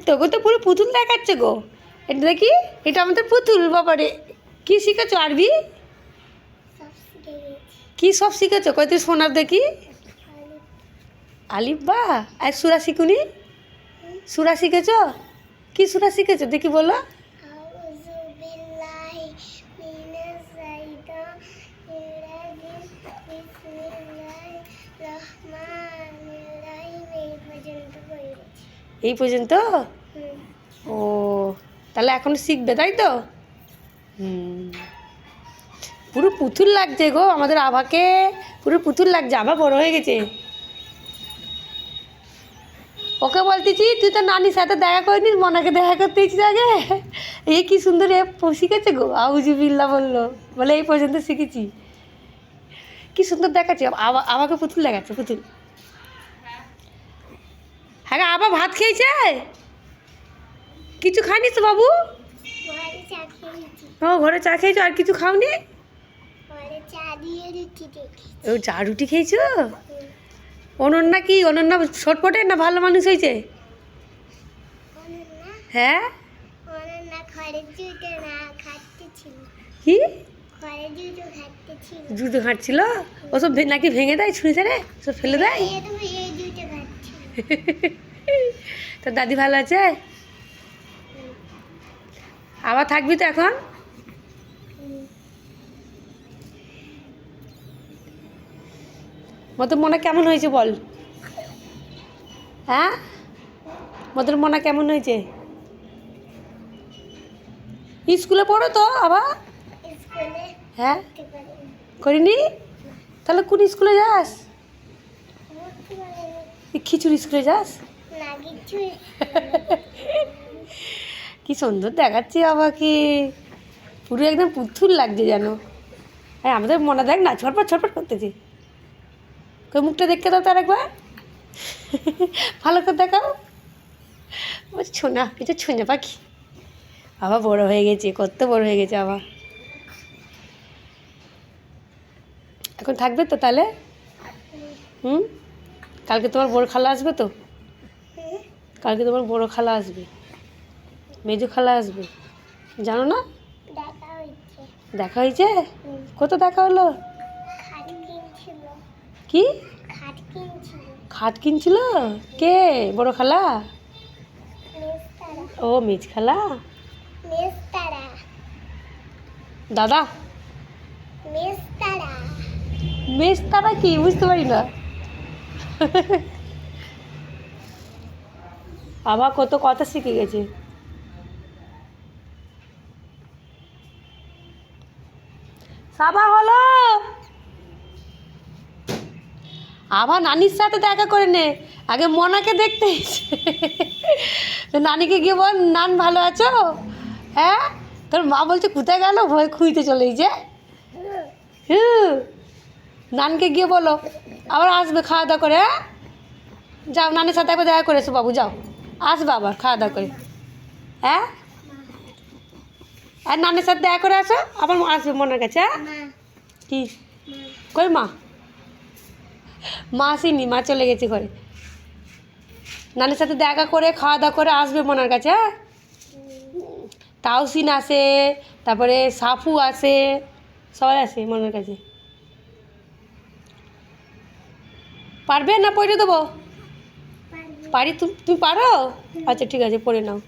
তোকে তো পুরো পুতুল দেখাচ্ছে গো। এটা দেখি, এটা আমাদের পুতুল। বাবারে, কি শিখেছো আরবি? কি সব শিখেছো? কই তুই শোনার দেখি। আলিফ বা। আর সুরা শিখুনি? সুরা শিখেছো? কি সুরা শিখেছো দেখি বলো। এই পর্যন্ত? ও, তাহলে এখন শিখবে তাই তো? পুরো পুতুল লাগছে গো আমাদের আভাকে, পুরো পুতুল লাগছে। আভা বড় হয়ে গেছে। ওকে বলতেছি তুই তো নানির সাথে দেখা করিনিস, মনাকে দেখা করতে ইচ্ছিস আগে। এই কি সুন্দর এ শিখেছে গো, আউজুবিল্লাহ বললো, বলে এই পর্যন্ত শিখেছি। কি সুন্দর দেখাচ্ছে। আভাকে পুতুল দেখাচ্ছে, পুতুল। হ্যাঁ আবার ভাত খেয়েছে? কিছু খাইনি তো বাবু? ও, ঘরে চা খেয়েছো, আর কিছু খাওনি? ও, চা রুটি খেয়েছো? অনন্যা কি, অনন্যা ছটপটে না ভালো মানুষ হয়েছে? হ্যাঁ, কি জুতো ঘাঁটছিল? ওসব নাকি ভেঙে দেয়, ছুঁড়ে ছেড়ে সব ফেলে দেয়। তোর দাদি ভালো আছে? আবার থাকবি তো এখন? মতো মনে কেমন হয়েছে বল? হ্যাঁ, মতো মনে কেমন হয়েছে? স্কুলে পড়ো তো আবার? হ্যাঁ, করিনি? তাহলে কোন স্কুলে যাস? খিচুড়ি স্কুলে যাস? কি সুন্দর দেখাচ্ছি আমাকে, পুরো একদম পুতুল লাগছে যেন। হ্যাঁ, আমাদের মনে দেখ না, ছটপট ছটপট করতেছে। কই মুখটা দেখতে দাও তার একবার, ভালো করে দেখাও। ছোনা, এটা ছোনা পাখি। আবার বড় হয়ে গেছে, কত বড় হয়ে গেছে আবার। এখন থাকবে তো তাহলে? কালকে তোমার বড় খালা আসবে তো? কালকে তোমার বড় খালা আসবে, মেজো খালা আসবে, জানো না? দেখা হয়েছে? কত দেখা হলো? কি খাট কিনছিল? কে, বড় খালা? ও, মেজ খালা। দাদা মেজতারা কি বুঝতে পারি না। আবার কত কথা শিখে গেছে। সাবা হলো, আবার নানির সাথে দেখা করে নে, আগে মনাকে দেখতে এসে। নানিকে গিয়ে বল, নান ভালো আছো? হ্যাঁ, তোর মা বলছে কোথায় গেল, ভয় খুঁজতে চলে যে। নানকে গিয়ে বলো আবার আসবে খাওয়া দাওয়া করে। হ্যাঁ, যাও নানির সাথে একবার দেখা করে এসো বাবু, যাও, আসবে আবার খাওয়া দাওয়া করে। হ্যাঁ, আর নানির সাথে দেখা করে আসো, আবার আসবে মনের কাছে। হ্যাঁ, কি কই মা? মা আসেনি, মা চলে গেছে ঘরে। নানির সাথে দেখা করে খাওয়া দাওয়া করে আসবে মনের কাছে। হ্যাঁ, তাওসিন আসে, তারপরে সাফু আসে, সবাই আসে মনের কাছে। পারবে না পড়ে দেবো? পারি, তুমি পারো? আচ্ছা ঠিক আছে, পড়ে নাও।